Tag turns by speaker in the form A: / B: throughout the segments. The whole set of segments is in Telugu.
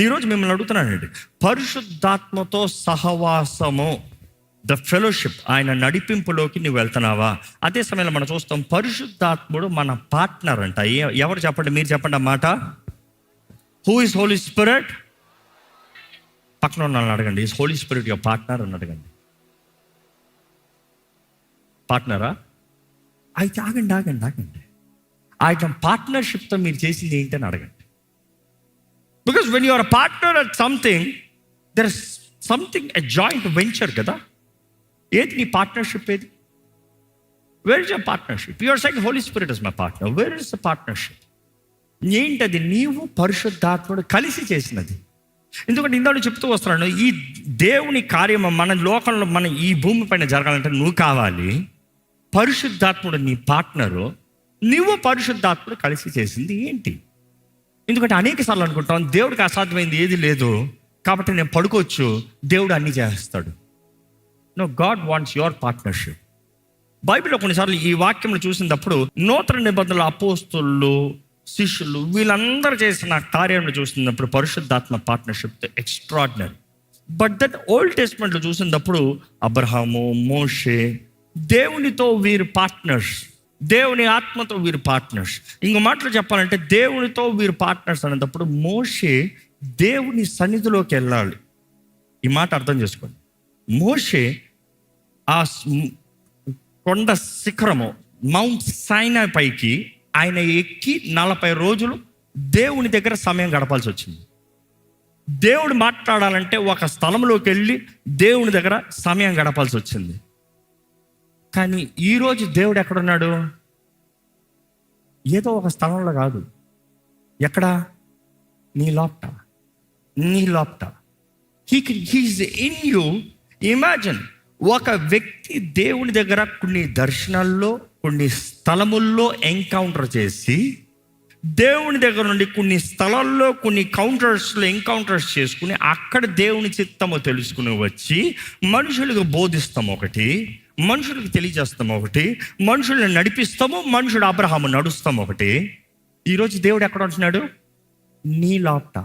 A: ఈరోజు మిమ్మల్ని అడుగుతున్నానండి, పరిశుద్ధాత్మతో సహవాసము, ద ఫెలోషిప్, ఆయన నడిపింపులోకి నువ్వు వెళ్తున్నావా? అదే సమయంలో మనం చూస్తాం పరిశుద్ధాత్ముడు మన పార్ట్నర్ అంట. ఎవరు చెప్పండి, మీరు చెప్పండి ఆ మాట. Who is Holy Spirit? పక్కన ఉన్న అడగండి, is Holy Spirit your partner అని అడగండి. పార్ట్నరా? అయితే ఆగండి ఆగండి ఆగండి, ఆయన పార్ట్నర్షిప్తో మీరు చేసింది ఏంటని అడగండి. Because when you're partner at something, there is something, a joint venture కదా. ఏది నీ పార్ట్నర్షిప్? ఏది? Where is your partnership? You're saying Holy Spirit is my partner. Where is the partnership? ఏంటది? నీవు పరిశుద్ధాత్ముడు కలిసి చేసినది. ఎందుకంటే ఇందాక చెప్తూ వస్తున్నాను, ఈ దేవుని కార్యము మన లోకంలో, మన ఈ భూమి పైన జరగాలంటే నువ్వు కావాలి, పరిశుద్ధాత్ముడు నీ పార్ట్నరు, నువ్వు పరిశుద్ధాత్ముడు కలిసి చేసింది ఏంటి? ఎందుకంటే అనేక సార్లు అనుకుంటాం దేవుడికి అసాధ్యమైంది ఏది లేదు కాబట్టి నేను పడుకోవచ్చు, దేవుడు అన్నీ చేస్తాడు. No, God wants your partnership. బైబిల్లో కొన్నిసార్లు ఈ వాక్యంలో చూసినప్పుడు నూతన నిబంధనల అపోస్తలులు, శిష్యులు, వీళ్ళందరూ చేసిన కార్యాలను చూసినప్పుడు పరిశుద్ధాత్మ partnership extraordinary. But that old టెస్ట్మెంట్లో చూసినప్పుడు అబ్రహాము, మోషే, దేవునితో వీరు పార్ట్నర్స్, దేవుని ఆత్మతో వీరు పార్ట్నర్స్. ఇంకో మాటలు చెప్పాలంటే దేవునితో వీరు పార్ట్నర్స్ అనేటప్పుడు మోషే దేవుని సన్నిధిలోకి వెళ్ళాలి. ఈ మాట అర్థం చేసుకోండి. మోషే ఆ కొండ శిఖరము మౌంట్ సైనాయ్ పైకి ఆయన ఎక్కి 40 రోజులు దేవుని దగ్గర సమయం గడపాల్సి వచ్చింది. దేవుడు మాట్లాడాలంటే ఒక స్థలంలోకి వెళ్ళి దేవుని దగ్గర సమయం గడపాల్సి వచ్చింది. కానీ ఈరోజు దేవుడు ఎక్కడున్నాడు? ఏదో ఒక స్థలంలో కాదు. ఎక్కడ? నీ లోపట, నీ లోపట. He's in you. ఇమాజిన్, ఒక వ్యక్తి దేవుని దగ్గర కొన్ని దర్శనాల్లో, కొన్ని స్థలముల్లో ఎన్కౌంటర్ చేసి, దేవుని దగ్గర నుండి కొన్ని స్థలాల్లో, కొన్ని కౌంటర్స్లో ఎన్కౌంటర్స్ చేసుకుని అక్కడ దేవుని చిత్తము తెలుసుకుని వచ్చి మనుషులకు బోధిస్తాం ఒకటి, మనుషులకు తెలియజేస్తాం ఒకటి, మనుషుల్ని నడిపిస్తాము, మనుషుడు అబ్రహాము నడుస్తాం ఒకటి. ఈరోజు దేవుడు ఎక్కడ ఉంటున్నాడు? నీ లోపట.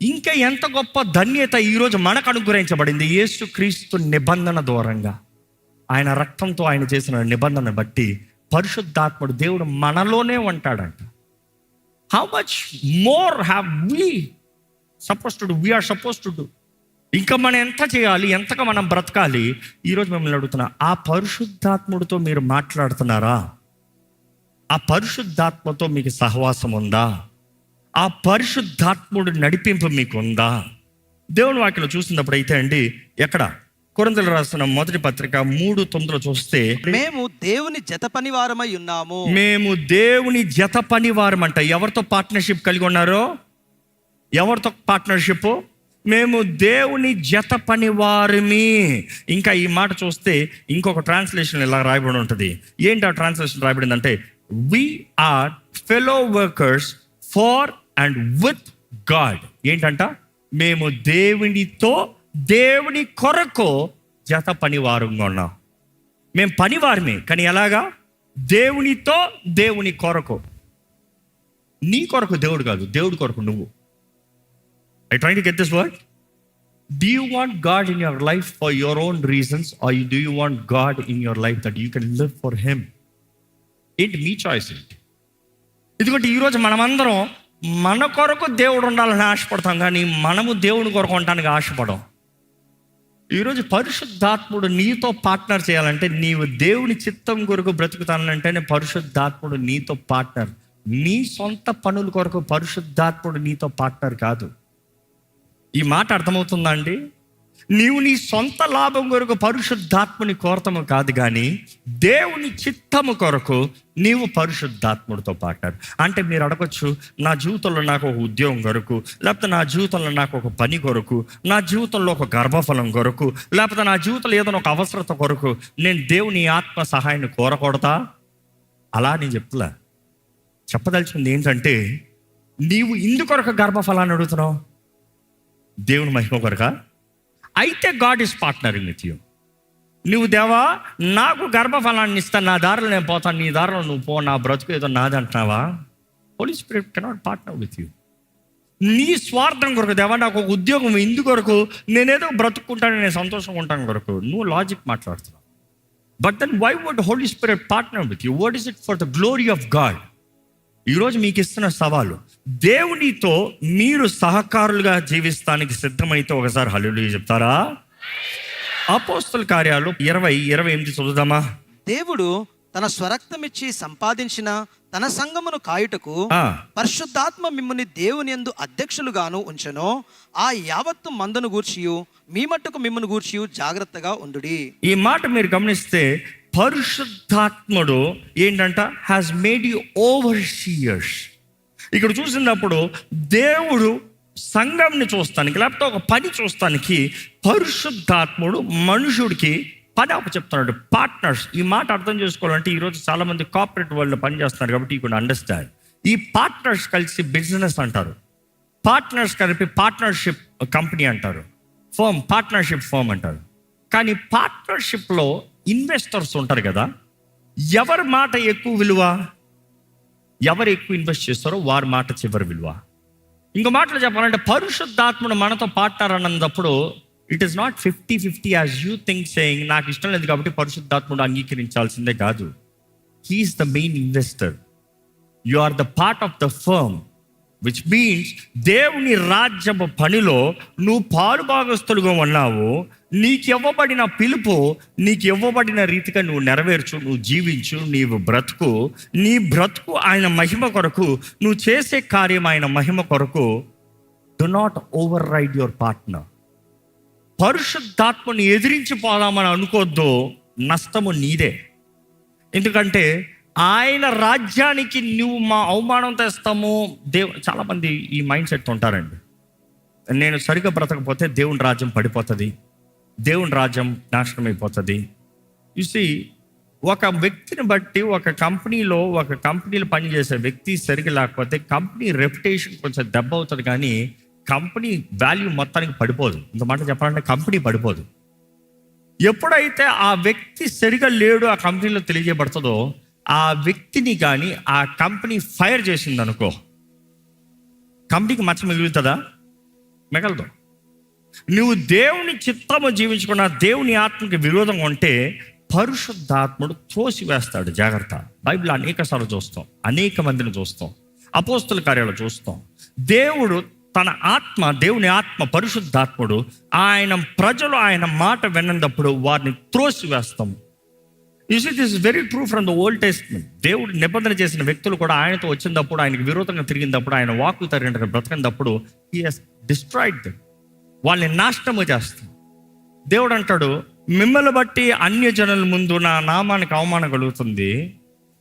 A: ఇంకా ఎంత గొప్ప ధన్యత ఈరోజు మనకు అనుగ్రహించబడింది యేసుక్రీస్తు నిబంధన దూరంగా. ఆయన రక్తంతో ఆయన చేసిన నిబంధన బట్టి పరిశుద్ధాత్ముడు దేవుడు మనలోనే ఉంటాడంట. How much more have we suppose to do, we are suppose to do. ఇంకా మనం ఎంత చేయాలి, ఎంతగా మనం బ్రతకాలి? ఈరోజు మిమ్మల్ని అడుగుతున్నా, ఆ పరిశుద్ధాత్ముడితో మీరు మాట్లాడుతున్నారా? ఆ పరిశుద్ధాత్మతో మీకు సహవాసం ఉందా? ఆ పరిశుద్ధాత్ముడు నడిపింపు మీకు ఉందా? దేవుని వాక్యలో చూసినప్పుడు అయితే అండి, ఎక్కడ? కొరింథీయులకు రాసిన మొదటి పత్రిక 3:9 చూస్తే,
B: మేము దేవుని జత పనివారమై ఉన్నాము.
A: మేము దేవుని జత పనివారం అంట. ఎవరితో పార్ట్నర్షిప్ కలిగి ఉన్నారో? ఎవరితో పార్ట్నర్షిప్? మేము దేవుని జత పనివారమి. ఇంకా ఈ మాట చూస్తే ఇంకొక ట్రాన్స్లేషన్ ఇలా రాయబడి ఉంటుంది. ఏంటి ఆ translation రాయబడిందంటే, we are fellow workers for and with God. ఏంటంట? మేము దేవునితో, దేవుని కొరకు జత పనివారంగా ఉన్నాం. మేము పనివారమే, కానీ ఎలాగా? దేవునితో, దేవుని కొరకు. నీ కొరకు దేవుడు కాదు, దేవుడి కొరకు నువ్వు. I trying to get this word? Do you want God in your life for your own reasons, or do you want God in your life that you can live for Him? ఏంటి మీ చాయిస్ ఏంటి? ఎందుకంటే ఈరోజు మనమందరం మన కొరకు దేవుడు ఉండాలని ఆశపడతాం, కానీ మనము దేవుని కొరకు ఉండడానికి ఆశపడం. ఈరోజు పరిశుద్ధాత్ముడు నీతో పార్ట్నర్ చేయాలంటే, నీవు దేవుని చిత్తం కొరకు బ్రతుకుతానంటేనే పరిశుద్ధాత్ముడు నీతో పార్ట్నర్. నీ సొంత పనుల కొరకు పరిశుద్ధాత్ముడు నీతో పార్ట్నర్ కాదు. ఈ మాట అర్థమవుతుందా అండి? నీవు నీ సొంత లాభం కొరకు పరిశుద్ధాత్ముని కోరతము కాదు, కానీ దేవుని చిత్తము కొరకు నీవు పరిశుద్ధాత్ముడితో పార్ట్నర్. అంటే మీరు అడగచ్చు, నా జీవితంలో నాకు ఒక ఉద్యోగం కొరకు, లేకపోతే నా జీవితంలో నాకు ఒక పని కొరకు, నా జీవితంలో ఒక గర్భఫలం కొరకు, లేకపోతే నా జీవితంలో ఏదైనా ఒక అవసరత కొరకు నేను దేవుని ఆత్మ సహాయాన్ని కోరకూడదా? అలా నేను చెప్పదలుచుకుంది ఏంటంటే, నీవు ఇందుకొరకు గర్భఫలాన్ని అడుగుతున్నావు, దేవుని మహిమ కొరక. అయితే God is partnering with you. నువ్వు దేవా నాకు గర్భఫలాన్ని ఇస్తాను, నా దారిలో నేను పోతాను, నీ దారిలో నువ్వు పో, నా బ్రతుకు ఏదో నాది అంటున్నావా? Holy Spirit cannot partner with you. నీ స్వార్థం కొరకు, దేవా నాకు ఒక ఉద్యోగం ఇందు కొరకు, నేనేదో బ్రతుక్కుంటాను, నేను సంతోషంగా ఉంటాను కొరకు నువ్వు లాజిక్ మాట్లాడుతున్నావు. But then why would Holy Spirit partner with you? What is it for the glory of God? ఈరోజు మీకు ఇస్తున్న సవాలు, దేవునితో మీరు సహకారులుగా జీవిస్తానికి సిద్ధమైతే ఒకసారి హల్లెలూయా చెప్తారా? అపోస్తల కార్యాలు 20:28 చదువుదామా?
B: దేవుడు తన స్వరక్తమిచ్చి సంపాదించిన తన సంఘమును కాయుటకు పరిశుద్ధాత్మ మిమ్ముని దేవుని యందు అధ్యక్షులుగాను ఉంచెను. ఆ యావత్తు మందను గూర్చియు మీ మట్టుకు మిమ్మల్ని గూర్చియు జాగ్రత్తగా ఉండుడి.
A: ఈ మాట మీరు గమనిస్తే, పరిశుద్ధాత్ముడు ఏంటంట? Has made you over సీయర్స్. ఇక్కడ చూసినప్పుడు దేవుడు సంఘంని చూస్తానికి, లేకపోతే ఒక పని చూస్తానికి పరిశుద్ధాత్ముడు మనుషుడికి పని అప్పచెప్తున్నాడు. పార్ట్నర్స్. ఈ మాట అర్థం చేసుకోవాలంటే, ఈరోజు చాలా మంది కార్పొరేట్ వరల్డ్లో పనిచేస్తున్నారు కాబట్టి యూ కెన్ అండర్స్టాండ్. ఈ పార్ట్నర్స్ కలిసి బిజినెస్ అంటారు, పార్ట్నర్స్ కలిపి పార్ట్నర్షిప్ కంపెనీ అంటారు, ఫర్మ్ పార్ట్నర్షిప్ ఫర్మ్ అంటారు. కానీ పార్ట్నర్షిప్లో ఇన్వెస్టర్స్ ఉంటారు కదా, ఎవరి మాట ఎక్కువ విలువ? ఎవరు ఎక్కువ ఇన్వెస్ట్ చేస్తారో వారి మాట చివరి విలువ. ఇంకో మాటలు చెప్పాలంటే, పరిశుద్ధాత్ముడు మనతో పార్ట్నర్ అన్నప్పుడు it is not 50-50 as you think saying నాకు ఇష్టం లేదు కాబట్టి పరిశుద్ధాత్ముడు అంగీకరించాల్సిందే కాదు. He is the main investor. You are the part of the firm, which means దేవుని రాజ్యపు పనిలో నువ్వు పాలుభాగస్తులుగా ఉన్నావు. నీకు ఇవ్వబడిన పిలుపు, నీకు ఇవ్వబడిన రీతిగా నువ్వు నెరవేర్చు, నువ్వు జీవించు, నీవు బ్రతుకు. నీ బ్రతుకు ఆయన మహిమ కొరకు, నువ్వు చేసే కార్యం ఆయన మహిమ కొరకు. Do not override your partner. పరిశుద్ధాత్మని ఎదిరించి పోదామని అనుకోవద్దు, నష్టము నీదే. ఎందుకంటే ఆయన రాజ్యానికి నువ్వు మా అవమానం తెస్తాము. చాలామంది ఈ మైండ్ సెట్ ఉంటారండి, నేను సరిగ్గా బ్రతకపోతే దేవుని రాజ్యం పడిపోతుంది, దేవుని రాజ్యం నాశనం అయిపోతుంది. చూసి ఒక వ్యక్తిని బట్టి ఒక కంపెనీలో పనిచేసే వ్యక్తి సరిగ్గా లేకపోతే కంపెనీ రెప్యుటేషన్ కొంచెం దెబ్బ అవుతుంది, కానీ కంపెనీ వాల్యూ మొత్తానికి పడిపోదు. ఇంకో మాట చెప్పాలంటే కంపెనీ పడిపోదు. ఎప్పుడైతే ఆ వ్యక్తి సరిగా లేడు ఆ కంపెనీలో తెలియజేయబడుతుందో, ఆ వ్యక్తిని కానీ ఆ కంపెనీ ఫైర్ చేసింది అనుకో, కంపెనీకి మచ్చ మిగులుతుందా? మిగలదు. నువ్వు దేవుని చిత్తము జీవించుకున్న దేవుని ఆత్మకి విరోధంగా ఉంటే పరిశుద్ధాత్ముడు త్రోసివేస్తాడు. జాగ్రత్త. బైబిల్ అనేక సార్లు చూస్తాం, అనేక మందిని చూస్తాం, అపోస్తల కార్యాలు చూస్తాం. దేవుడు తన ఆత్మ, దేవుని ఆత్మ పరిశుద్ధాత్ముడు ఆయన ప్రజలు ఆయన మాట విన్నప్పుడు వారిని త్రోసివేస్తాము. You see this is very true from the old testament. దేవుడు నిబంధన చేసిన వ్యక్తులు కూడా ఆయనతో వచ్చినప్పుడు, ఆయనకు విరోధంగా తిరిగినప్పుడు, ఆయన వాక్కు తరిగిన బ్రతకినప్పుడు హీ హస్ డిస్ట్రాయిడ్ దెమ్. వాళ్ళని నాశనము చేస్తాం. దేవుడు అంటాడు, మిమ్మల్ని బట్టి అన్య జనుల ముందు నా నామానికి అవమానం కలుగుతుంది.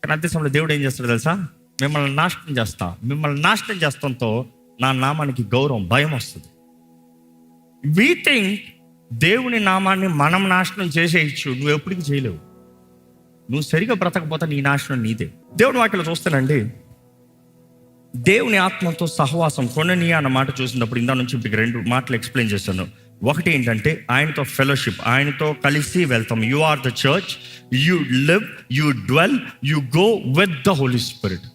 A: కానీ అదే సమయంలో దేవుడు ఏం చేస్తాడు తెలుసా? మిమ్మల్ని నాశనం చేస్తా. మిమ్మల్ని నాశనం చేస్తాంతో నా నామానికి గౌరవం, భయం వస్తుంది. వీ థింక్ దేవుని నామాన్ని మనం నాశనం చేసేయచ్చు. నువ్వు ఎప్పటికీ చేయలేవు. నువ్వు సరిగా బ్రతకపోతే నీ నాశనం నీదే. దేవుని వాక్యలో చూస్తానండి, దేవుని ఆత్మతో సహవాసం కొనని అన్న మాట చూసినప్పుడు ఇందా నుంచి మీకు 2 మాటలు ఎక్స్ప్లెయిన్ చేస్తాను. ఒకటి ఏంటంటే ఆయనతో ఫెలోషిప్, ఆయనతో కలిసి వెళ్తాం. You are the church, you live, you dwell, you go with the Holy Spirit.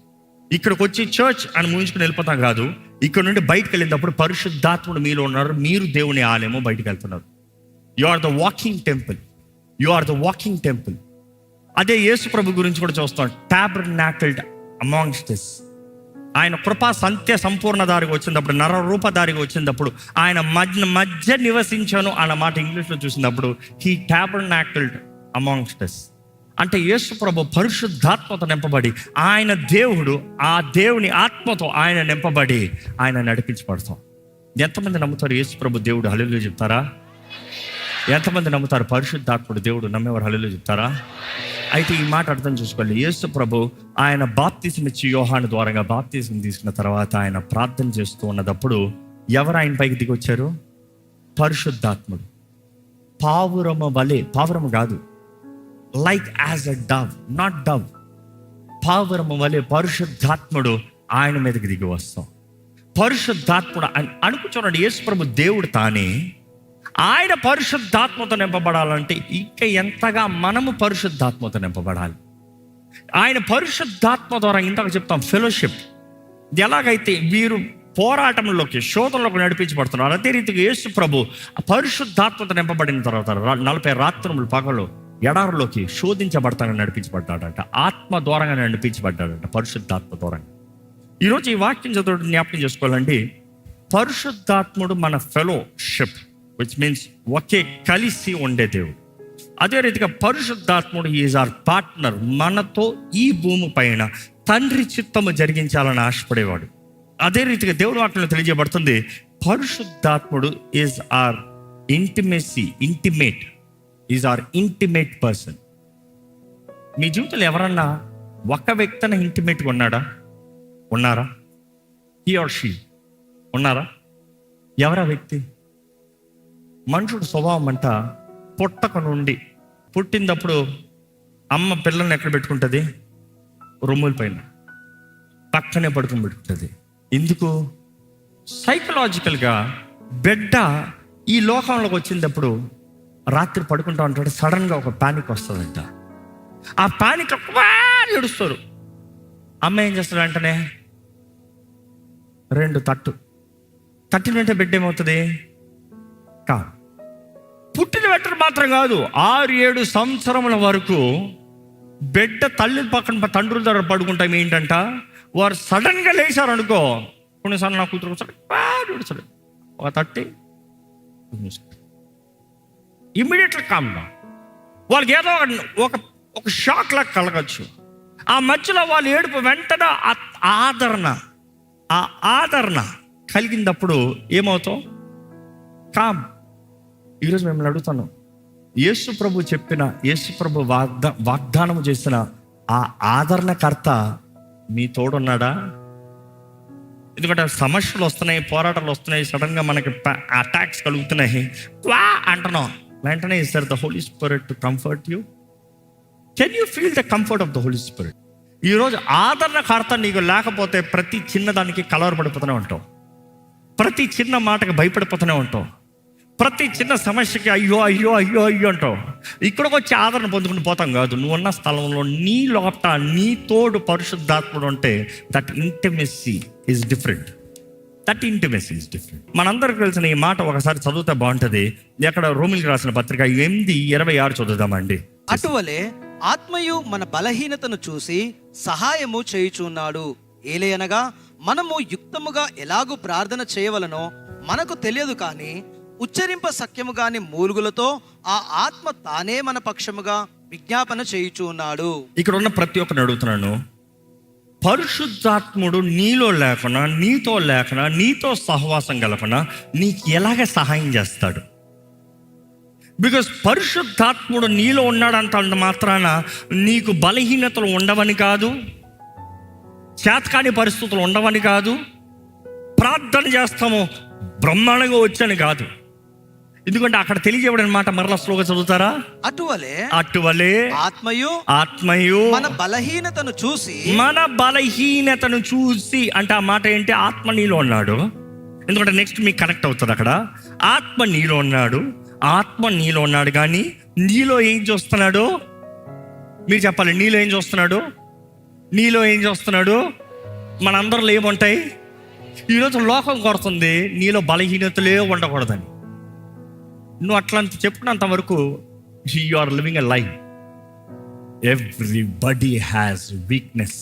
A: ఇక్కడికి వచ్చి చర్చ్ అని ముగించుకుని వెళ్ళిపోతాం కాదు. ఇక్కడ నుండి బయటకు వెళ్ళినప్పుడు పరిశుద్ధాత్ముడు మీలో ఉన్నారు, మీరు దేవుని ఆలయము, బయటకు వెళ్తున్నారు. You are the walking temple, you are the walking temple. అదే యేసు ప్రభు గురించి కూడా చూస్తాం. Tabernacled amongst us. ఆయన కృపా సంత్య సంపూర్ణ దారికి వచ్చినప్పుడు, నర రూపధారిగా వచ్చినప్పుడు, ఆయన మధ్య నివసించాను అన్న మాట ఇంగ్లీష్లో చూసినప్పుడు హీ టాబర్నాకిల్డ్ అమాంగ్స్ట్ us. అంటే యేసు ప్రభు పరిశుద్ధాత్మతో నింపబడి, ఆయన దేవుడు, ఆ దేవుని ఆత్మతో ఆయన నింపబడి ఆయన నడిపించబడతాం. ఎంతమంది నమ్ముతారు యేసు ప్రభు దేవుడు? హల్లెలూయా చెప్తారా? ఎంతమంది నమ్ముతారు పరిశుద్ధాత్ముడు దేవుడు? నమ్మేవారు హల్లెలూయా చెప్తారా? అయితే ఈ మాట అర్థం చేసుకోవాలి. యేసు ప్రభు ఆయన బాప్తిసం ఇచ్చి యోహాను ద్వారంగా బాప్తిసం తీసుకున్న తర్వాత ఆయన ప్రార్థన చేస్తూ ఉన్నప్పుడు ఎవరు ఆయన పైకి దిగి వచ్చారు? పరిశుద్ధాత్ముడు. పావురము వలె, పావురము కాదు, like as a dove, not dove, పావురము వలె పరిశుద్ధాత్ముడు ఆయన మీదకి దిగి వస్తాం. పరిశుద్ధాత్ముడు అనుకుంటున్నాడు యేసు ప్రభు దేవుడు తానే. ఆయన పరిశుద్ధాత్మతో నింపబడాలంటే ఇంకా ఎంతగా మనము పరిశుద్ధాత్మతో నింపబడాలి. ఆయన పరిశుద్ధాత్మ ద్వారా ఇంతకు చెప్తాం ఫెలోషిప్. ఎలాగైతే వీరు పోరాటంలోకి, శోధనలోకి నడిపించబడుతున్నారు. అదే రీతిగా యేసు ప్రభు పరిశుద్ధాత్మత నింపబడిన తర్వాత 40 రాత్రులు పగలు ఎడారిలోకి శోధించబడతానని నడిపించబడ్డాడంట. ఆత్మ ద్వారంగా నడిపించబడ్డాడంట, పరిశుద్ధాత్మ ద్వారంగా. ఈరోజు ఈ వాక్యం చదువు జ్ఞాపకం చేసుకోవాలండి. పరిశుద్ధాత్ముడు మన ఫెలోషిప్, విచ్ మీన్స్ ఒకే కలిసి ఉండే దేవుడు. అదే రీతిగా పరిశుద్ధాత్ముడు ఈజ్ అవర్ పార్ట్నర్. మనతో ఈ భూమి పైన తండ్రి చిత్తము జరిగించాలని ఆశపడేవాడు. అదే రీతిగా దేవుడి వాక్యంలో తెలియజేయబడుతుంది, పరిశుద్ధాత్ముడు is are intimate is are intimate person. మీ జీవితంలో ఎవరన్నా ఒక వ్యక్తిని ఇంటిమేట్గా ఉన్నారా? హీ ఆర్ షీ ఉన్నారా? ఎవరా వ్యక్తి? మనుషుడు స్వభావం అంట పుట్టక నుండి, పుట్టినప్పుడు అమ్మ పిల్లల్ని ఎక్కడ పెట్టుకుంటుంది? రొమ్ముల పైన పక్కనే పడుకుని పెట్టుకుంటుంది. ఎందుకు? సైకలాజికల్గా బిడ్డ ఈ లోకంలోకి వచ్చినప్పుడు రాత్రి పడుకుంటా ఉంటాడు, సడన్గా ఒక పానిక్ వస్తుందంట. ఆ పానిక్ ఏడుస్తారు. అమ్మ ఏం చేస్తాడు? వెంటనే 2 తట్టిన వెంటనే బిడ్డ ఏమవుతుంది? పుట్టిన వెంటనే మాత్రం కాదు, 6-7 సంవత్సరముల వరకు బిడ్డ తల్లి పక్కన తండ్రుల దగ్గర పడుకుంటాం. ఏంటంట, వారు సడన్గా లేచారు అనుకో, కొన్నిసార్లు నా కూతురు కూర్చోడు, ఒక తట్టి ఇమ్మీడియట్గా కామ్ డౌన్. వాళ్ళకి ఏదో ఒక షాక్ లాగా కలగచ్చు. ఆ మధ్యలో వాళ్ళు ఏడుపు వెంటనే ఆదరణ కలిగినప్పుడు ఏమవుతాం? కామ్. ఈరోజు మిమ్మల్ని అడుగుతాను, యేసు ప్రభు వాగ్దానం చేసిన ఆ ఆదరణకర్త మీ తోడున్నాడా? ఎందుకంటే సమస్యలు వస్తున్నాయి, పోరాటాలు వస్తున్నాయి, సడన్గా మనకి అటాక్స్ కలుగుతున్నాయి, అంటున్నాం. వెంటనే is there the Holy Spirit to comfort you? Can you feel the comfort of the Holy Spirit? ఈరోజు ఆదరణకర్త నీకు లేకపోతే ప్రతి చిన్నదానికి కలవరపడిపోతూనే ఉంటావు, ప్రతి చిన్న మాటకి భయపడిపోతూనే ఉంటావు, ప్రతి చిన్న సమస్యకి అయ్యో అయ్యో అయ్యో అయ్యో అంటావు. ఇక్కడికి వచ్చి ఆదరణ పొందుకుని పోతాం కాదు. నువ్వున్న స్థలంలో నీ లోపట నీ తోడు పరిశుద్ధాత్ముడు ఉంటే దట్ ఇంటిమెసీ ఈజ్ డిఫరెంట్. మనందరికి తెలిసిన ఈ మాట ఒకసారి చదివితే బాగుంటుంది. ఎక్కడ రోమిలికి రాసిన పత్రిక 8:26 చదువుదామండి.
B: అటువలే ఆత్మయు మన బలహీనతను చూసి సహాయము చేయుచున్నాడు. ఏలయనగా మనము యుక్తముగా ఎలాగూ ప్రార్థన చేయవలనో మనకు తెలియదు, కానీ ఉచ్చరింప సఖ్యము గాని మూలుగులతో ఆ ఆత్మ తానే మన పక్షముగా విజ్ఞాపన చేయుచున్నాడు.
A: ఇక్కడ ఉన్న ప్రతి ఒక్కరిని అడుగుతున్నాను, పరిశుద్ధాత్ముడు నీలో లేకుండా, నీతో సహవాసం కలపనా నీకు ఎలాగ సహాయం చేస్తాడు? బికాస్ పరిశుద్ధాత్ముడు నీలో ఉన్నాడంత మాత్రాన నీకు బలహీనతలు ఉండవని కాదు, చేతకాని పరిస్థితులు ఉండవని కాదు, ప్రార్థన చేస్తాము బ్రహ్మాండంగా వచ్చని కాదు. ఎందుకంటే అక్కడ తెలియజేయబడిన మాట మరలా స్లోగా చదువుతారా? అటువలే ఆత్మయు
B: మన బలహీనతను చూసి అంటే ఆ మాట ఏంటి? ఆత్మ నీలో ఉన్నాడు. ఎందుకంటే నెక్స్ట్ మీకు కనెక్ట్ అవుతుంది అక్కడ. ఆత్మ నీలో ఉన్నాడు, కానీ నీలో ఏం చూస్తున్నాడు? మీరు చెప్పాలి, నీలో ఏం చూస్తున్నాడు? మనందరిలో ఏముంటాయి? ఈరోజు లోకం కొడుతుంది నీలో బలహీనతలే ఉండకూడదని. నువ్వు అట్లా చెప్పుకున్నంత వరకు you are living a life. Everybody has weakness,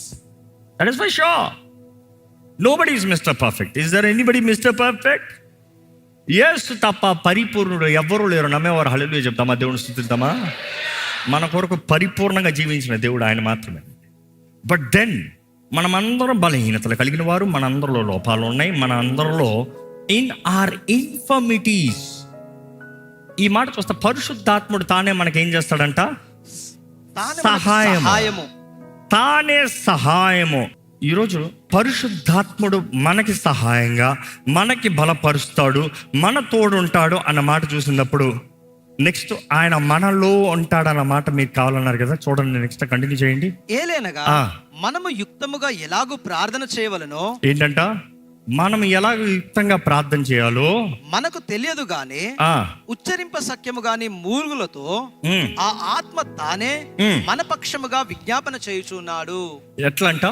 B: that is for sure. Nobody is mister perfect. Is there anybody mister perfect? యేసు తప్ప పరిపూర్ణుడు ఎవ్వరూ లేరు. నమ్మేవారు హల్లెలూయా చెప్తామా? దేవుని స్తుతిద్దామా? మన కొరకు పరిపూర్ణంగా జీవించిన దేవుడు ఆయన మాత్రమే. బట్ దెన్ మనమందరం బలహీనతలు కలిగిన వారు, మనందరిలో లోపాలు ఉన్నాయి, మన అందరిలో ఇన్ ఆర్ ఇన్ఫర్మిటీస్. ఈ మాట చూస్తే పరిశుద్ధాత్ముడు తానే మనకేం చేస్తాడంట? సహాయము. ఈరోజు పరిశుద్ధాత్ముడు మనకి సహాయంగా, మనకి బలపరుస్తాడు, మన తోడు ఉంటాడు అన్న మాట చూసినప్పుడు నెక్స్ట్ ఆయన మనలో ఉంటాడన్న మాట మీకు కావాలన్నారు కదా, చూడండి నెక్స్ట్ కంటిన్యూ చేయండి. ఏలైనగా మనము యుక్తముగా ఎలాగూ ప్రార్థన చేయవలనో,
A: ఏంటంట? మనం ఎలాగ యుక్తంగా ప్రార్థన చేయాలో
B: మనకు తెలియదు, గాని ఉచ్చరింప సఖ్యము గాని మూలుగులతో ఆ ఆత్మ తానే మన పక్షముగా విజ్ఞాపన చేయుచున్నాడు.
A: ఎట్లా అంట?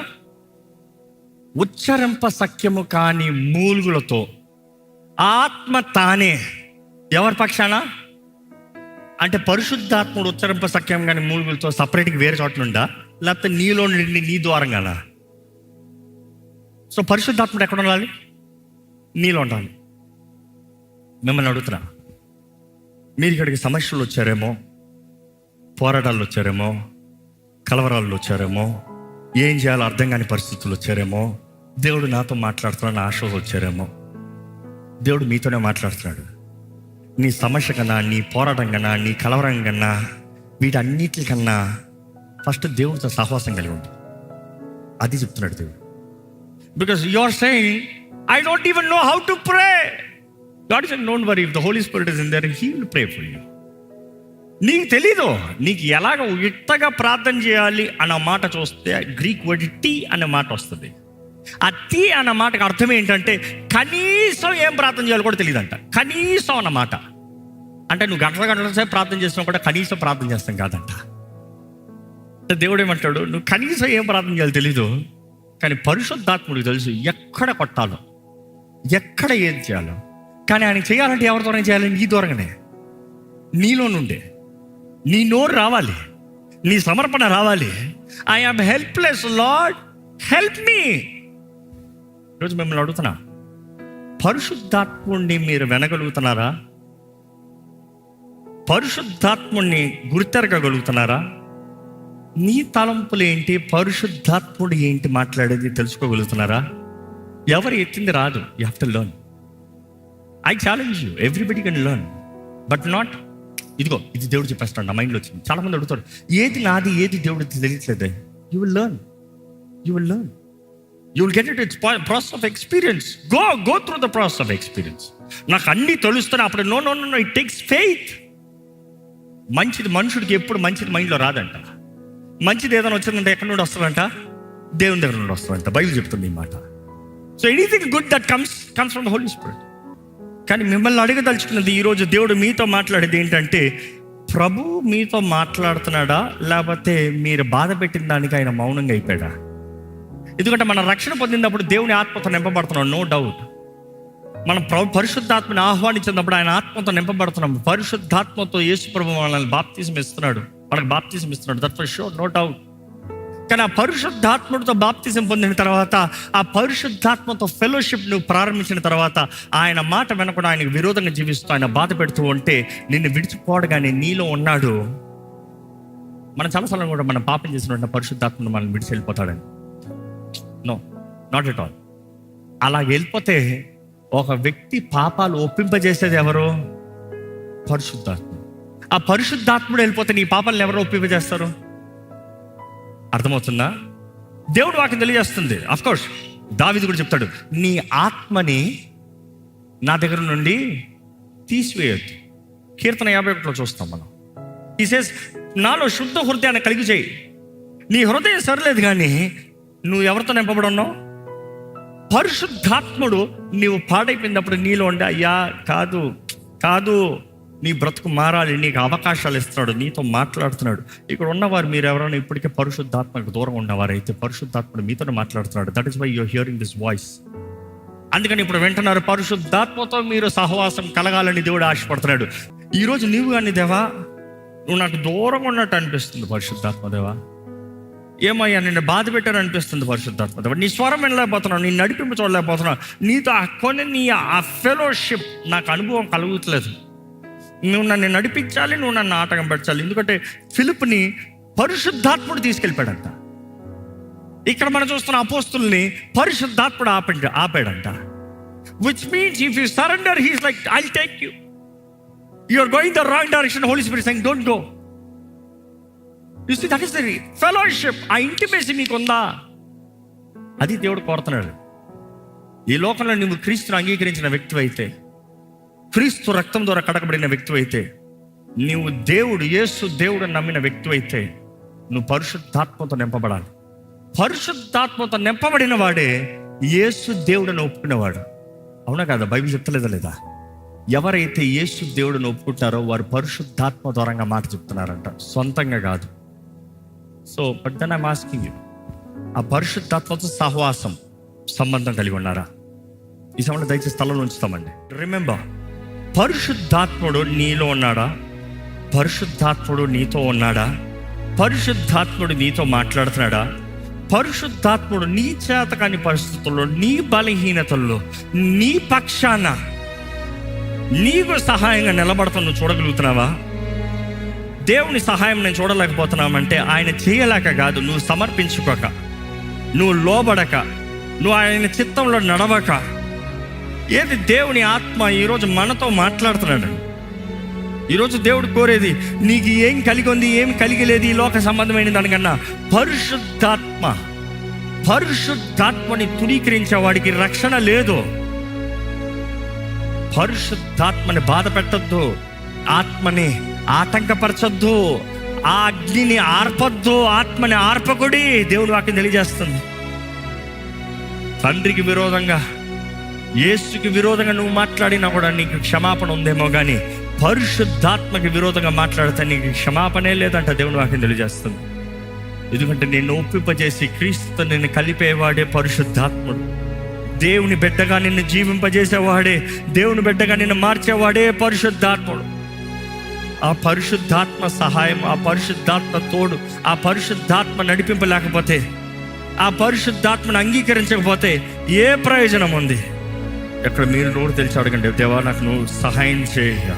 A: ఉచ్చరింప సఖ్యము కాని మూలుగులతో ఆత్మ తానే ఎవరి పక్షాన అంటే పరిశుద్ధాత్ముడు ఉచ్చరింప సఖ్యం కానీ మూలుగులతో సపరేట్గా వేరే చోట నుండా, లేకపోతే నీలో నుండి నీ ద్వారంగానా? సో పరిశుద్ధాత్ముడు ఎక్కడ ఉండాలి? నీలో ఉండాలి. మిమ్మల్ని అడుగుతున్నా, మీరు ఇక్కడికి సమస్యలు వచ్చారేమో, పోరాటాలు వచ్చారేమో, కలవరాలు వచ్చారేమో, ఏం చేయాలో అర్థం కాని పరిస్థితులు వచ్చారేమో, దేవుడు నాతో మాట్లాడుతున్నాను ఆశ వచ్చారేమో. దేవుడు మీతోనే మాట్లాడుతున్నాడు. నీ సమస్య కన్నా, నీ పోరాటం కన్నా, నీ కలవరం కన్నా, వీటన్నిటికన్నా ఫస్ట్ దేవుడితో సహవాసం కలిగి ఉంటుంది. అది చెప్తున్నాడు దేవుడు. Because you are saying I don't even know how to pray. God said don't worry, if the Holy Spirit is in there he will pray for you. నీకు తెలీదు నీకు ఎలాగ ఇట్టగా ప్రార్థన చేయాలి అన్న మాట చూస్తే గ్రీక్ వర్డ్ టీ అనే మాట వస్తుంది. ఆ టీ అన్న మాటకు అర్థం ఏంటంటే కనీసం ఏం ప్రార్థన చేయాలో కూడా తెలియదంట. కనీసం అన్నమాట అంటే నువ్వు గంటల సేపు ప్రార్థన చేసినా కూడా కనీసం ప్రార్థన చేస్తాం కాదంట. అంటే దేవుడు ఏమంటాడు, నువ్వు కనీసం ఏం ప్రార్థన చేయాలో తెలీదు, కానీ పరిశుద్ధాత్ముడికి తెలుసు ఎక్కడ కొట్టాలో, ఎక్కడ ఏది చేయాలో. కానీ ఆయన చేయాలంటే ఎవరి ద్వారా చేయాలి? నీ ద్వారానే, నీలో నుండే. నీ నోరు రావాలి, నీ సమర్పణ రావాలి. I am helpless lord help me. ఈరోజు మిమ్మల్ని అడుగుతున్నా, పరిశుద్ధాత్ముడిని మీరు వినగలుగుతున్నారా? పరిశుద్ధాత్ముడిని గుర్తెరగలుగుతున్నారా? నీ తలంపులు ఏంటి, పరిశుద్ధాత్ముడు ఏంటి మాట్లాడేది తెలుసుకోగలుగుతున్నారా? ఎవరు ఎత్తింది రాదు. You have to learn. I challenge you, everybody can learn, but not ఇదిగో ఇది దేవుడు చెప్పేస్తాడు నా మైండ్లో వచ్చింది. చాలా మంది అడుగుతారు, ఏది నాది ఏది దేవుడు తెలియట్లేదు. You will learn, you will learn, you will get it. It's process of experience. Go through the process of experience. నాకు అన్నీ తెలుస్తాను అప్పుడు. No no no, it takes faith. మంచిది మనుషుడికి ఎప్పుడు మంచిది మైండ్లో రాదంట. మంచిది ఏదైనా వచ్చిందంటే ఎక్కడి నుండి వస్తుందంట? దేవుని దగ్గర నుండి వస్తుందంట. బైబిల్ చెప్తుంది ఈ మాట. So anything good that comes from the Holy Spirit. కానీ మిమ్మల్ని అడగదలుచుకున్నది ఈరోజు, దేవుడు మీతో మాట్లాడేది ఏంటంటే, ప్రభు మీతో మాట్లాడుతున్నాడా, లేకపోతే మీరు బాధ పెట్టిన దానికి ఆయన మౌనంగా అయిపోయాడా? ఎందుకంటే మన రక్షణ పొందినప్పుడు దేవుని ఆత్మతో నింపబడుతున్నాం, నో డౌట్. మనం పరిశుద్ధాత్మని ఆహ్వానించినప్పుడు ఆయన ఆత్మతో నింపబడుతున్నాం. పరిశుద్ధాత్మతో యేసు ప్రభు మనల్ని బాప్తిజం ఇస్తున్నాడు, మనకు బాప్తిజం ఇస్తున్నాడు. That for sure, no doubt. కానీ ఆ పరిశుద్ధాత్ముడితో బాప్తిజం పొందిన తర్వాత, ఆ పరిశుద్ధాత్మతో ఫెలోషిప్ నువ్వు ప్రారంభించిన తర్వాత, ఆయన మాట వినకుండా ఆయనకు విరోధంగా జీవిస్తూ ఆయన బాధ పెడుతూ ఉంటే నిన్ను విడిచిపోవడగానే నీలో ఉన్నాడు. మనం చాలాసార్లు కూడా మనం పాపం చేసిన పరిశుద్ధాత్మను మనం విడిచి వెళ్ళిపోతాడని. No, not at all. అలా వెళ్ళిపోతే ఒక వ్యక్తి పాపాలు ఒప్పింపజేసేది ఎవరు? పరిశుద్ధాత్ముడు. ఆ పరిశుద్ధాత్ముడు వెళ్ళిపోతే నీ పాపాలను ఎవరు ఒప్పింపజేస్తారు? అర్థమవుతుందా? దేవుడు వాక్యం తెలియజేస్తుంది. అఫ్కోర్స్ దావీదు కూడా చెప్తాడు, నీ ఆత్మని నా దగ్గర నుండి తీసివేయొద్దు. కీర్తన 51లో చూస్తాం మనం. ఈ సేస్, నాలో శుద్ధ హృదయాన్ని కలిగి చేయి. నీ హృదయం సరిలేదు, కానీ నువ్వు ఎవరితో నింపబడి ఉన్నావు? పరిశుద్ధాత్ముడు నీవు పాడైపోయినప్పుడు నీలో ఉండే, అయ్యా కాదు కాదు, నీ బ్రతుకు మారాలి, నీకు అవకాశాలు ఇస్తున్నాడు, నీతో మాట్లాడుతున్నాడు. ఇక్కడ ఉన్నవారు మీరు ఎవరైనా ఇప్పటికే పరిశుద్ధాత్మకు దూరం ఉన్నవారు అయితే పరిశుద్ధాత్ముడు మీతోనే మాట్లాడుతున్నాడు. That is why you're hearing this voice. అందుకని ఇప్పుడు వింటున్నారు, పరిశుద్ధాత్మతో మీరు సహవాసం కలగాలని దేవుడు ఆశపడుతున్నాడు. ఈరోజు నీవు కానీ, దేవా నువ్వు నాకు దూరంగా ఉన్నట్టు అనిపిస్తుంది పరిశుద్ధాత్మ దేవా, ఏమయ్యా నిన్ను బాధ పెట్టారు అనిపిస్తుంది పరిశుద్ధాత్మ దేవా, నీ స్వరం వినలేకపోతున్నావు, నీ నడిపింపు చూడలేకపోతున్నావు, నీతో నీ ఆ ఫెలోషిప్ నాకు అనుభవం కలుగుతలేదు. నువ్వు నన్ను నడిపించాలి, నువ్వు నన్ను ఆటంకం పెట్టాలి. ఎందుకంటే ఫిలిప్ని పరిశుద్ధాత్ముడు తీసుకెళ్ళిపోయాడంట. ఇక్కడ మనం చూస్తున్న అపోస్తుల్ని పరిశుద్ధాత్ముడు ఆపాడంట. Which means if you surrender, he is like, I'll take you. You are going the wrong direction, holy spirit saying don't go. You see, that is the fellowship. ఆ ఇంటిమేసీ మీకు ఉందా? అది దేవుడు కోరుతున్నాడు. ఈ లోకంలో నువ్వు క్రీస్తుని అంగీకరించిన వ్యక్తి అయితే, క్రీస్తు రక్తం ద్వారా కడగబడిన వ్యక్తి అయితే, నీవు దేవుడు యేసు దేవుడు నమ్మిన వ్యక్తి అయితే, నువ్వు పరిశుద్ధాత్మతో నింపబడాలి. పరిశుద్ధాత్మతో నింపబడిన వాడే యేసు దేవుడిని ఒప్పుకునేవాడు. అవునా కదా? బైబిల్ చెప్తలేదా లేదా? ఎవరైతే యేసు దేవుడిని ఒప్పుకుంటారో వారు పరిశుద్ధాత్మ ద్వారంగా మాట చెప్తున్నారంట, సొంతంగా కాదు. So but then I'm asking you, ఆ పరిశుద్ధాత్మతో సహవాసం సంబంధం కలిగి ఉన్నారా? ఈ సమయంలో దయచేసి స్థలంలో ఉంచుతామండి. రిమెంబర్, పరిశుద్ధాత్ముడు నీలో ఉన్నాడా? పరిశుద్ధాత్ముడు నీతో ఉన్నాడా? పరిశుద్ధాత్ముడు నీతో మాట్లాడుతున్నాడా? పరిశుద్ధాత్ముడు నీ చేతకాని పరిస్థితుల్లో, నీ బలహీనతల్లో, నీ పక్షాన నీకు సహాయంగా నిలబడతాను నువ్వు చూడగలుగుతున్నావా? దేవుని సహాయం నేను చూడలేకపోతున్నామంటే ఆయన చేయలేక కాదు, నువ్వు సమర్పించుకోక, నువ్వు లోబడక, నువ్వు ఆయన చిత్తంలో నడవక. ఏది దేవుని ఆత్మ ఈరోజు మనతో మాట్లాడుతున్నాడు. ఈరోజు దేవుడు కోరేది, నీకు ఏం కలిగి ఉంది, ఏం కలిగి లేదు ఈ లోక సంబంధమైన దానికన్నా పరిశుద్ధాత్మని తునీకరించే వాడికి రక్షణ లేదు. పరిశుద్ధాత్మని బాధ పెట్టద్దు, ఆత్మని ఆటంకపరచొద్దు, ఆ అగ్నిని ఆర్పొద్దు, ఆత్మని ఆర్పకుడి. దేవుడు వాక్యం తెలియజేస్తుంది. తండ్రికి విరోధంగా, యేసుకి విరోధంగా నువ్వు మాట్లాడినా కూడా నీకు క్షమాపణ ఉందేమో కానీ పరిశుద్ధాత్మకి విరోధంగా మాట్లాడితే నీకు క్షమాపణే లేదంట దేవుని వాక్యం తెలియజేస్తుంది. ఎందుకంటే నిన్ను ఒప్పింపజేసి క్రీస్తుతో నిన్ను కలిపేవాడే పరిశుద్ధాత్ముడు. దేవుని బిడ్డగా నిన్ను జీవింపజేసేవాడే, దేవుని బిడ్డగా నిన్ను మార్చేవాడే పరిశుద్ధాత్ముడు. ఆ పరిశుద్ధాత్మ సహాయం, ఆ పరిశుద్ధాత్మ తోడు, ఆ పరిశుద్ధాత్మ నడిపింపలేకపోతే, ఆ పరిశుద్ధాత్మను అంగీకరించకపోతే ఏ ప్రయోజనం ఉంది? ఎక్కడ మీరు నోరు తెలిసి అడగండి, దేవా నాకు నువ్వు సహాయం చేయ,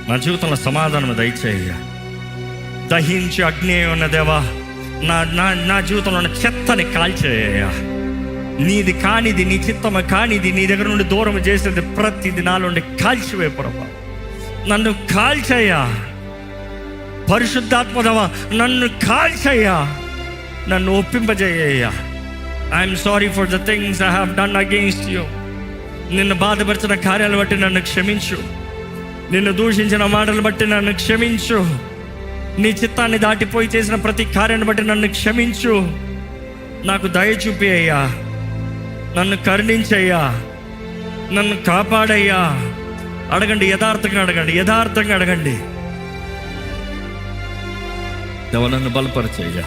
A: నా జీవితంలో సమాధానం దయచేయ, దహించి అగ్ని ఉన్న దేవా నా జీవితంలో ఉన్న చెత్తని కాల్చేయ, నీది కానిది, నీ చిత్తమ కానిది, నీ దగ్గర నుండి దూరం చేసేది ప్రతిది నాలో నుండి కాల్చివే ప్రభా, నన్ను కాల్చేయ్యా. పరిశుద్ధాత్మ దేవా నన్ను కాల్చేయ్యా, నన్ను ఒప్పింపజేయ్యా. I'm sorry for the things I have done against you. నిన్ను బాధపరిచిన కార్యాలు బట్టి నన్ను క్షమించు, నిన్ను దూషించిన మాటలు బట్టి నన్ను క్షమించు, నీ చిత్తాన్ని దాటిపోయి చేసిన ప్రతి కార్యాన్ని బట్టి నన్ను క్షమించు. నాకు దయ చూపి అయ్యా, నన్ను కరుణించయ్యా, నన్ను కాపాడయ్యా. అడగండి, యథార్థంగా అడగండి, యథార్థంగా అడగండి. దేవా నన్ను బలపరచయ్యా,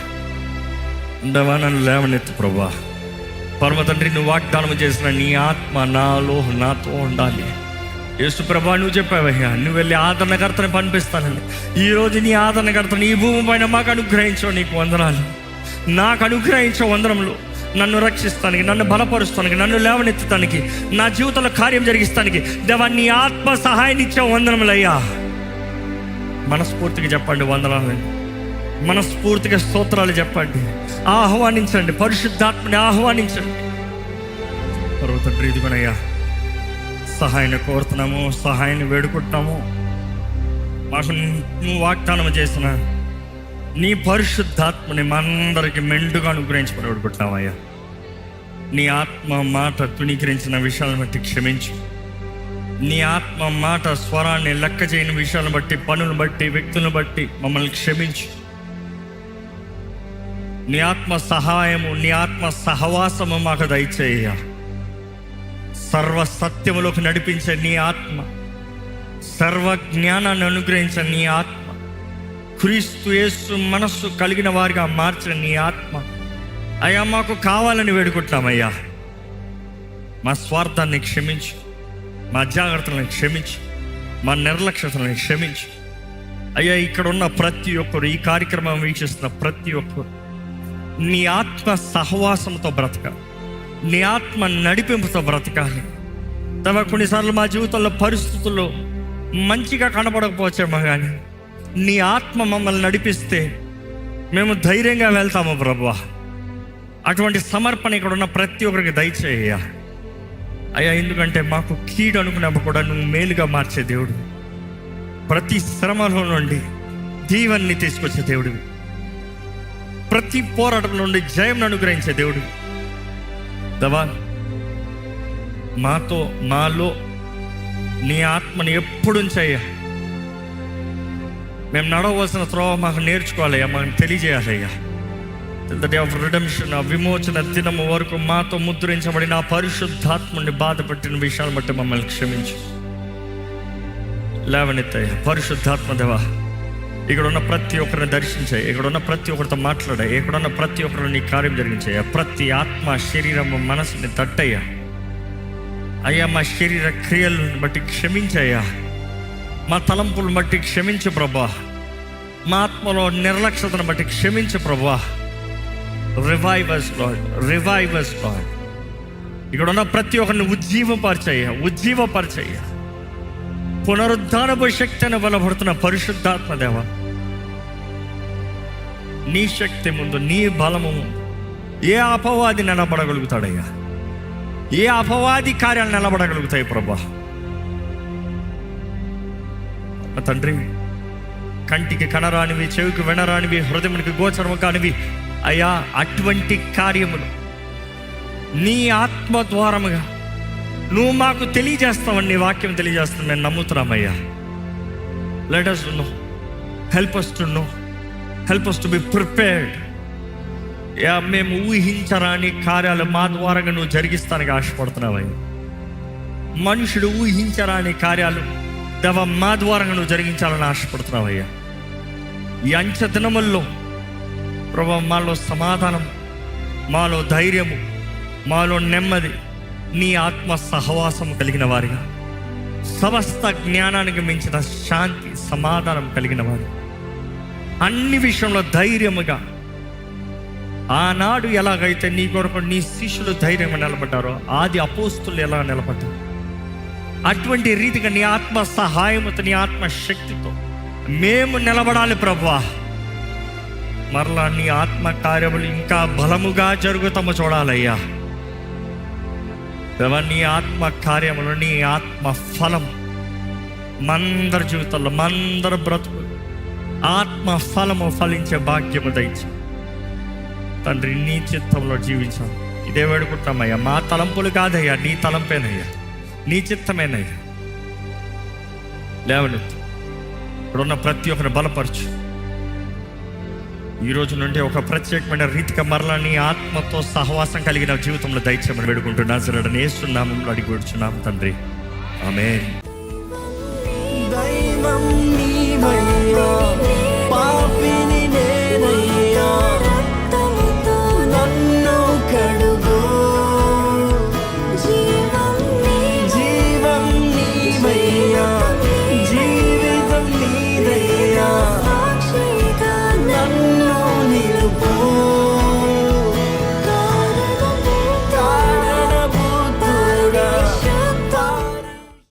A: దేవా నన్ను లేవనెత్తు ప్రభా. పరమ తండ్రి, నువ్వు వాగ్దానం చేసిన నీ ఆత్మ నాలో నాతో ఉండాలి. యేసు ప్రభా నువ్వు చెప్పావయ్యా, నువ్వు వెళ్ళి ఆదరణకర్తని పంపిస్తానని. ఈరోజు నీ ఆదరణకర్తని ఈ భూమి పైన మాకు అనుగ్రహించవు. నీకు వందనాలు. నాకు అనుగ్రహించే వందనములు నన్ను రక్షిస్తానికి, నన్ను బలపరుస్తానికి, నన్ను లేవనెత్తుతానికి, నా జీవితంలో కార్యం జరిగిస్తానికి దేవా నీ ఆత్మ సహాయాన్ని ఇచ్చే వందనములయ్యా. మనస్ఫూర్తిగా చెప్పండి వందనాలు, మనస్ఫూర్తిగా స్తోత్రాలు చెప్పండి, ఆహ్వానించండి, పరిశుద్ధాత్మని ఆహ్వానించండి. పర్వ తండ్రి, ఇదిగోనయ్యా సహాయాన్ని కోరుతున్నాము, సహాయాన్ని వేడుకుంటున్నాము. మాకు నువ్వు వాగ్దానం చేసిన నీ పరిశుద్ధాత్మని మనందరికి మెండుగా అనుగ్రహించమని వేడుకుంటున్నామయ్యా. నీ ఆత్మ మాట తుణీకరించిన విషయాలను బట్టి క్షమించు. నీ ఆత్మ మాట స్వరాన్ని లెక్క చేయని విషయాలను బట్టి, పనులను బట్టి, వ్యక్తులను బట్టి మమ్మల్ని క్షమించు. నీ ఆత్మ సహాయము, నీ ఆత్మ సహవాసము మాకు దయచేయ. సర్వ సత్యములోకి నడిపించే నీ ఆత్మ, సర్వ జ్ఞానాన్ని అనుగ్రహించే నీ ఆత్మ, క్రీస్తు యేసు మనస్సు కలిగిన వారిగా మార్చిన నీ ఆత్మ అయ్యా మాకు కావాలని వేడుకుంటున్నామయ్యా. మా స్వార్థాన్ని క్షమించు, మా జాగ్రత్తలను క్షమించు, మా నిర్లక్ష్యతలను క్షమించు అయ్యా. ఇక్కడ ఉన్న ప్రతి ఒక్కరు, ఈ కార్యక్రమం వీక్షిస్తున్న ప్రతి ఒక్కరు నీ ఆత్మ సహవాసంతో బ్రతకాలి, నీ ఆత్మ నడిపింపుతో బ్రతకాలి. తమ కొన్నిసార్లు మా జీవితంలో పరిస్థితుల్లో మంచిగా కనపడకపోవచ్చేమో కానీ నీ ఆత్మ మమ్మల్ని నడిపిస్తే మేము ధైర్యంగా వెళ్తాము ప్రభువా. అటువంటి సమర్పణ ఇక్కడ ఉన్న ప్రతి ఒక్కరికి దయచేయ అయ్యా. ఎందుకంటే మాకు కీడు అనుకున్నప్పుడు కూడా నువ్వు మేలుగా మార్చే దేవుడు, ప్రతి శ్రమలో నుండి దీవెనని తీసుకొచ్చే దేవుడివి, ప్రతి పోరాటం నుండి జయం అనుగ్రహించే దేవుడు. దేవా మాలో నీ ఆత్మని ఎప్పుడు ఉంచయ్యా. మేము నడవలసిన త్రోవ మాకు నేర్చుకోవాలయ్యా, మాకు తెలియజేయాలయ్యా. ద డే ఆఫ్ రిడెంప్షన్, ఆ విమోచన దినము వరకు మాతో ముద్రించబడిన ఆ పరిశుద్ధాత్మని బాధపట్టిన విషయాలను బట్టి మమ్మల్ని క్షమించు. లేవనెత్తయ్యా పరిశుద్ధాత్మ దేవా. ఇక్కడ ఉన్న ప్రతి ఒక్కరిని దర్శించాయి, ఇక్కడ ఉన్న ప్రతి ఒక్కరితో మాట్లాడాయి, ఇక్కడ ఉన్న ప్రతి ఒక్కరిని నీ కార్యం జరిగించాయి. ప్రతి ఆత్మ, శరీరము, మనసుని తట్టయ్యా. అయ్యా, మా శరీర క్రియలను బట్టి క్షమించయ్యా. మా తలంపులను బట్టి క్షమించు ప్రభా. మా ఆత్మలో నిర్లక్ష్యతను బట్టి క్షమించు ప్రభా. Revive us lord, revive us lord. ఇక్కడ ఉన్న ప్రతి ఒక్కరిని ఉజ్జీవపరచయ్యా. పునరుద్ధానపు శక్తి అని బలపడుతున్న పరిశుద్ధాత్మ దేవ, నీ శక్తి ముందు, నీ బలము ముందు ఏ అపవాది నిలబడగలుగుతాడయ్యా? ఏ అపవాది కార్యాలు నిలబడగలుగుతాయి ప్రభా? తండ్రి, కంటికి కనరానివి, చెవికి వినరానివి, హృదయానికి గోచరము కానివి అయ్యా, అటువంటి కార్యములు నీ ఆత్మ ద్వారముగా నువ్వు మాకు తెలియజేస్తావని నీ వాక్యం తెలియజేస్తావు. మేము నమ్ముతున్నామయ్యా. Let us know, help us to know, help us to be prepared. మేము ఊహించరాని కార్యాలు మా ద్వారంగా నువ్వు జరిగిస్తానికి ఆశపడుతున్నావయ్యా. మనుషుడు ఊహించరాని కార్యాలు దేవ మా ద్వారంగా నువ్వు జరిగించాలని ఆశపడుతున్నావయ్యా. ఈ అంచె దినముల్లో ప్రభా, మాలో సమాధానం, మాలో ధైర్యము, మాలో నెమ్మది, నీ ఆత్మ సహవాసం కలిగిన వారిగా, సమస్త జ్ఞానానికి మించిన శాంతి, సమాధానం కలిగిన వారు, అన్ని విషయంలో ధైర్యముగా, ఆనాడు ఎలాగైతే నీ కొరకు నీ శిష్యులు ధైర్యంగా నిలబడ్డారో, ఆది అపోస్తులు ఎలా నిలబడ్డారు, అటువంటి రీతిగా నీ ఆత్మ సహాయముతో, నీ ఆత్మ శక్తితో మేము నిలబడాలి ప్రభువా. మరలా నీ ఆత్మ కార్యములు ఇంకా బలముగా జరుగుతాము చూడాలయ్యా. నీ ఆత్మ కార్యములు, నీ ఆత్మ ఫలం మందరి జీవితంలో, మందరి బ్రతుకు ఆత్మ ఫలము ఫలించే భాగ్యము దయచి తండ్రి, నీ చిత్తంలో జీవించాలి. ఇదే వేడుకుంటామయ్యా. మా తలంపులు కాదయ్యా, నీ తలంపేనయ్యా, నీ చిత్తమేనయ్యా. లేవనెత్తు. ఇప్పుడున్న ప్రతి ఒక్కరిని బలపరచు. ఈ రోజు నుండి ఒక ప్రత్యేకమైన రీతిగా మరలా నీ ఆత్మతో సహవాసం కలిగిన జీవితంలో దయచేయమని వేడుకుంటున్నా. సరడని యేసు నామములో అడిగి వేడుచున్నాం తండ్రి, ఆమేన్.